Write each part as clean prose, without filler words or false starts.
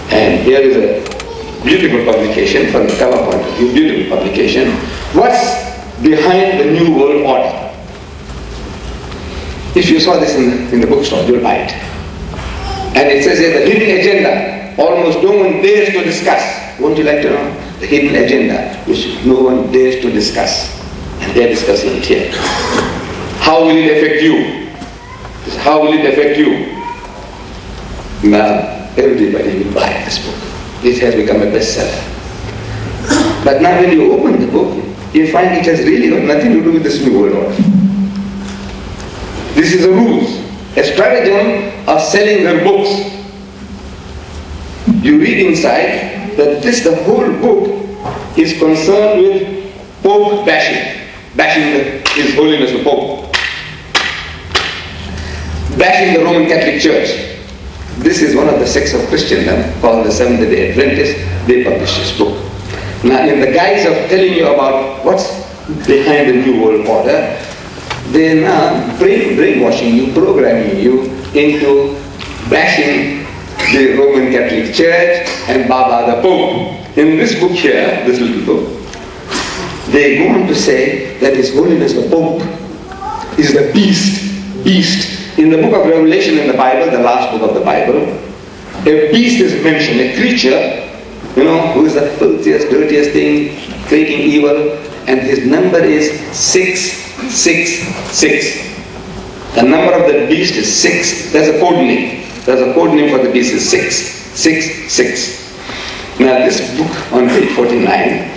And here is a beautiful publication from the cover point of view, beautiful publication. What's behind the New World Order? If you saw this in the bookstore, you'll buy it. And it says here, the hidden agenda, almost no one dares to discuss. Won't you like to know? The hidden agenda, which no one dares to discuss. And they're discussing it here. How will it affect you? How will it affect you? Now, everybody will buy this book. This has become a bestseller. But now when you open the book, you find it has really got nothing to do with this New World Order. This is a ruse, a stratagem of selling their books. You read inside that the whole book is concerned with Pope bashing His Holiness the Pope, bashing the Roman Catholic Church. This is one of the sects of Christendom called the Seventh-day Adventists. They published this book. Now, in the guise of telling you about what's behind the New World Order, they now brainwashing you, programming you into bashing the Roman Catholic Church and Baba the Pope. In this book here, this little book, they go on to say that His Holiness the Pope is the beast. In the book of Revelation in the Bible, the last book of the Bible, a beast is mentioned, a creature, who is the filthiest, dirtiest thing, creating evil, and his number is 666. The number of the beast is 6. There's a code name. There's a code name for the beast is 666. Now this book on page 49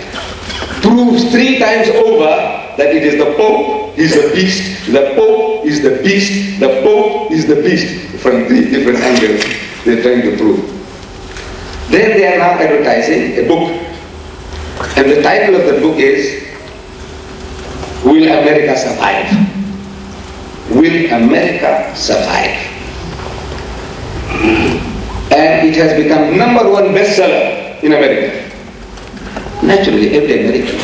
proves 3 times over that it is the Pope, is the beast, the Pope is the beast, the Pope is the beast. From 3 different angles they're trying to prove. Then they are now advertising a book. And the title of the book is Will America Survive? Will America Survive? And it has become #1 bestseller in America. Naturally, every American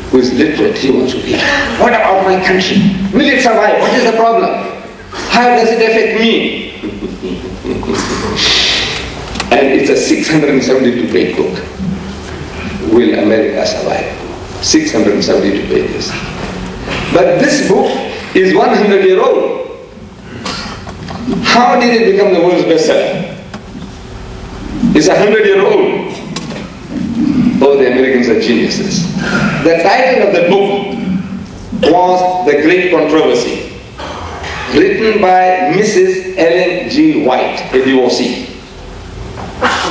who is literate, he wants to be, what about my country? Will it survive? What is the problem? How does it affect me? And it's a 672-page book. Will America Survive? 672 pages. But this book is 100-year-old. How did it become the world's bestseller? It's 100-year-old. Oh, the Americans are geniuses. The title of the book was The Great Controversy, written by Mrs. Ellen G. White, a divorcee.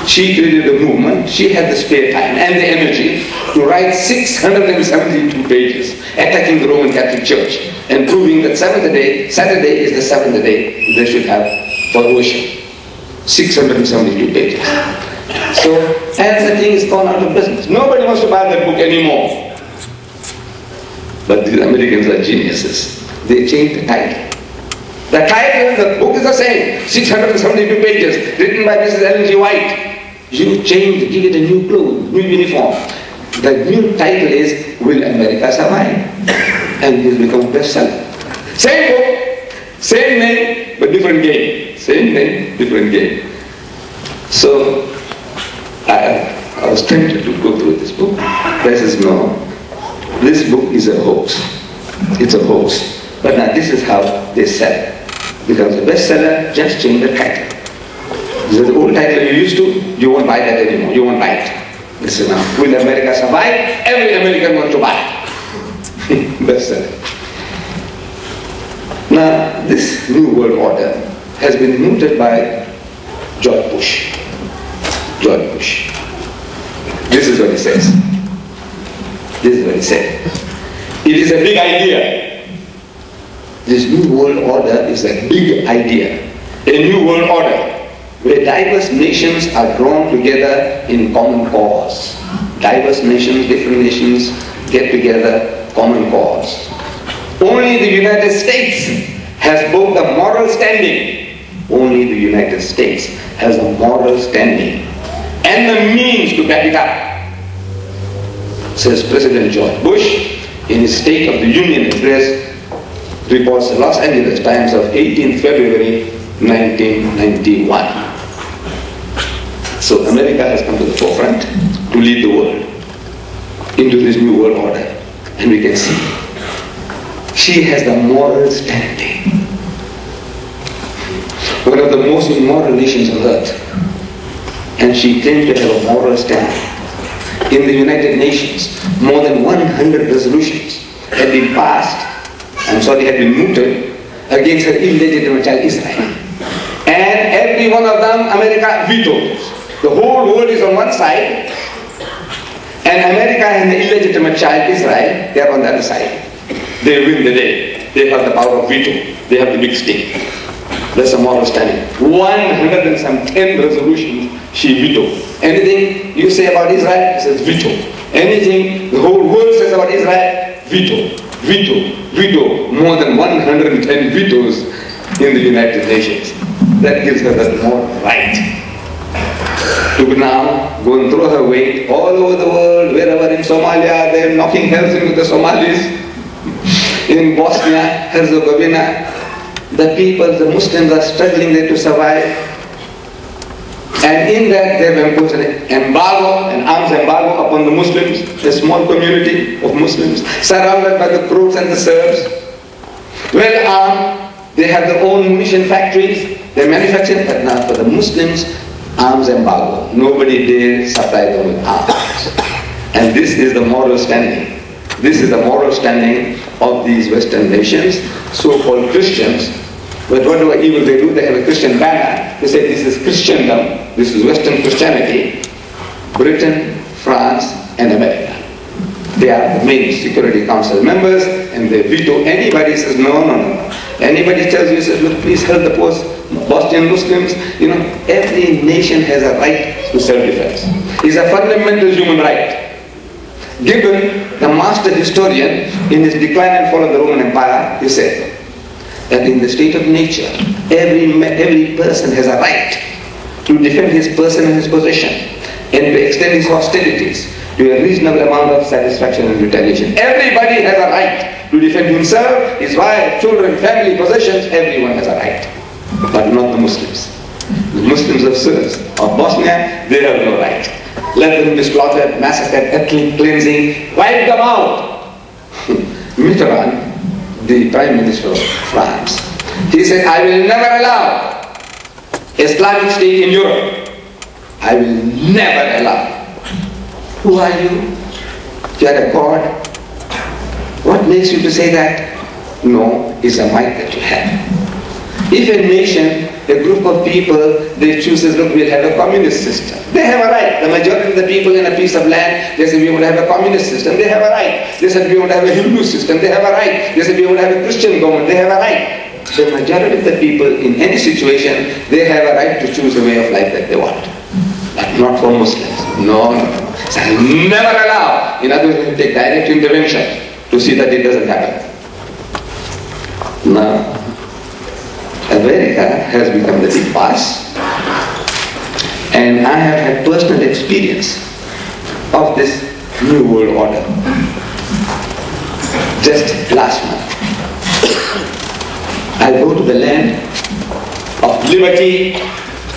She created a movement. She had the spare time and the energy to write 672 pages attacking the Roman Catholic Church and proving that Saturday is the 7th day they should have for worship. 672 pages. So, and the thing is gone out of business. Nobody wants to buy that book anymore. But the Americans are geniuses. They changed the title. The title of the book is the same, 672 pages, written by Mrs. Ellen G. White. You change, give it a new clothes, new uniform. The new title is Will America Survive? And it's become a bestseller. Same book, same name, but different game. Same name, different game. So, I was tempted to go through this book. This is no. This book is a hoax. It's a hoax. But now this is how they sell it. Becomes a bestseller, just change the title. This is the old title you used to, you won't buy that anymore. You won't buy it. Listen now. Will America survive? Every American wants to buy it. Bestseller. Now, this New World Order has been mooted by George Bush. George Bush. This is what he says. This is what he said. It is a big idea. This New World Order is a big idea. A New World Order where diverse nations are drawn together in common cause. Diverse nations, different nations get together, common cause. Only the United States has both the moral standing, only the United States has the moral standing and the means to back it up, says President George Bush in his State of the Union address, reports the Los Angeles Times of 18th February 1991. So America has come to the forefront to lead the world into this new world order. And we can see she has the moral standing. One of the most immoral nations on earth. And she claims to have a moral standing. In the United Nations, more than 100 resolutions had been passed, had been mooted against her illegitimate child Israel. And every one of them, America vetoes. The whole world is on one side, and America and the illegitimate child Israel, they are on the other side. They win the day. They have the power of veto. They have the big stick. That's a moral standing. 110 resolutions she vetoed. Anything you say about Israel, she says veto. Anything the whole world says about Israel, veto. Veto. Veto. More than 110 vetoes in the United Nations. That gives her that moral right to now go and throw her weight all over the world, wherever in Somalia, they're knocking heads into the Somalis. In Bosnia, Herzegovina, the people, the Muslims are struggling there to survive. And in that they have imposed an embargo, an arms embargo upon the Muslims, a small community of Muslims, surrounded by the Croats and the Serbs, well armed. They have their own mission factories, they manufacture, but now for the Muslims, arms embargo. Nobody dare supply them with arms. And this is the moral standing. This is the moral standing of these Western nations, so-called Christians. But whatever evil they do, they have a Christian banner. They say this is Christendom, this is Western Christianity. Britain, France, and America. They are the main Security Council members, and they veto anybody who says no, no, no. Anybody tells you, says, look, please help the Bosnian Muslims. You know, every nation has a right to self-defense. It's a fundamental human right. Gibbon, the master historian, in his Decline and Fall of the Roman Empire, he said that in the state of nature, every person has a right to defend his person and his possession, and to extend his hostilities to a reasonable amount of satisfaction and retaliation. Everybody has a right to defend himself, his wife, children, family, possessions. Everyone has a right, but not the Muslims. The Muslims of Serbs, of Bosnia, they have no right. Let them be slaughtered, massacred, ethnic cleansing, wipe them out. Mitterrand, the Prime Minister of France, he said, I will never allow Islamic State in Europe. I will never allow. Who are you? You are a God. What makes you to say that? No, it's a might that you have. If a nation, a group of people, they choose, look, we'll have a communist system. They have a right. The majority of the people in a piece of land, they say we want to have a communist system. They have a right. They said we want to have a Hindu system. They have a right. They said we want to have a Christian government. They have a right. The majority of the people in any situation, they have a right to choose a way of life that they want. But not for Muslims. No, no, no. So I will never allow. In other words, we take direct intervention to see that it doesn't happen. Now, America has become the big boss, and I have had personal experience of this new world order. Just last month, I go to the land of liberty,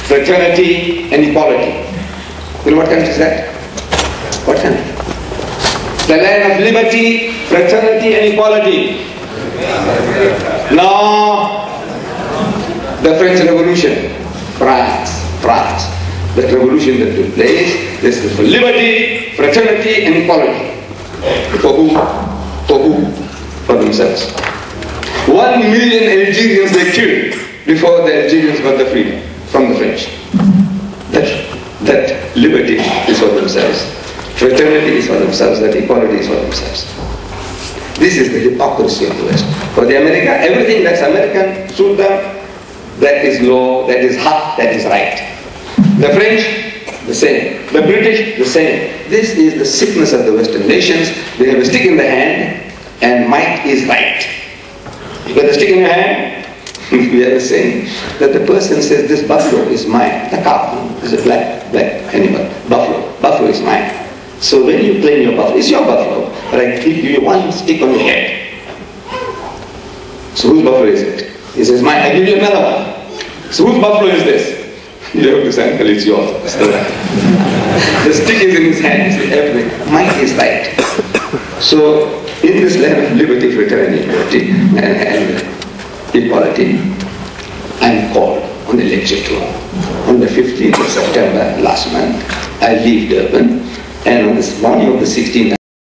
fraternity, and equality. You know what country is that? What country? The land of liberty, fraternity, and equality. No. The French Revolution, France. That revolution that took place, this is for liberty, fraternity, and equality. For who? For who? For themselves. 1 million Algerians they killed before the Algerians got the freedom from the French. That liberty is for themselves. Fraternity is for themselves. That equality is for themselves. This is the hypocrisy of the West. For the America, everything that's American, suit them. That is law, that is haq, that is right. The French, the same. The British, the same. This is the sickness of the Western nations. They have a stick in the hand, and might is right. You got the stick in your hand? We are saying that the person says, this buffalo is mine. The cow is a black animal. Buffalo is mine. So when you claim your buffalo, it's your buffalo, but I give you one stick on your head. So whose buffalo is it? He says, mine, I give you another one. So whose buffalo is this? You have to say, uncle, it's yours. The stick is in his hand, everything. Mine is right. So, in this land of liberty, fraternity, and equality, I'm called on a lecture tour. On the 15th of September last month, I leave Durban, and on this morning of the 16th,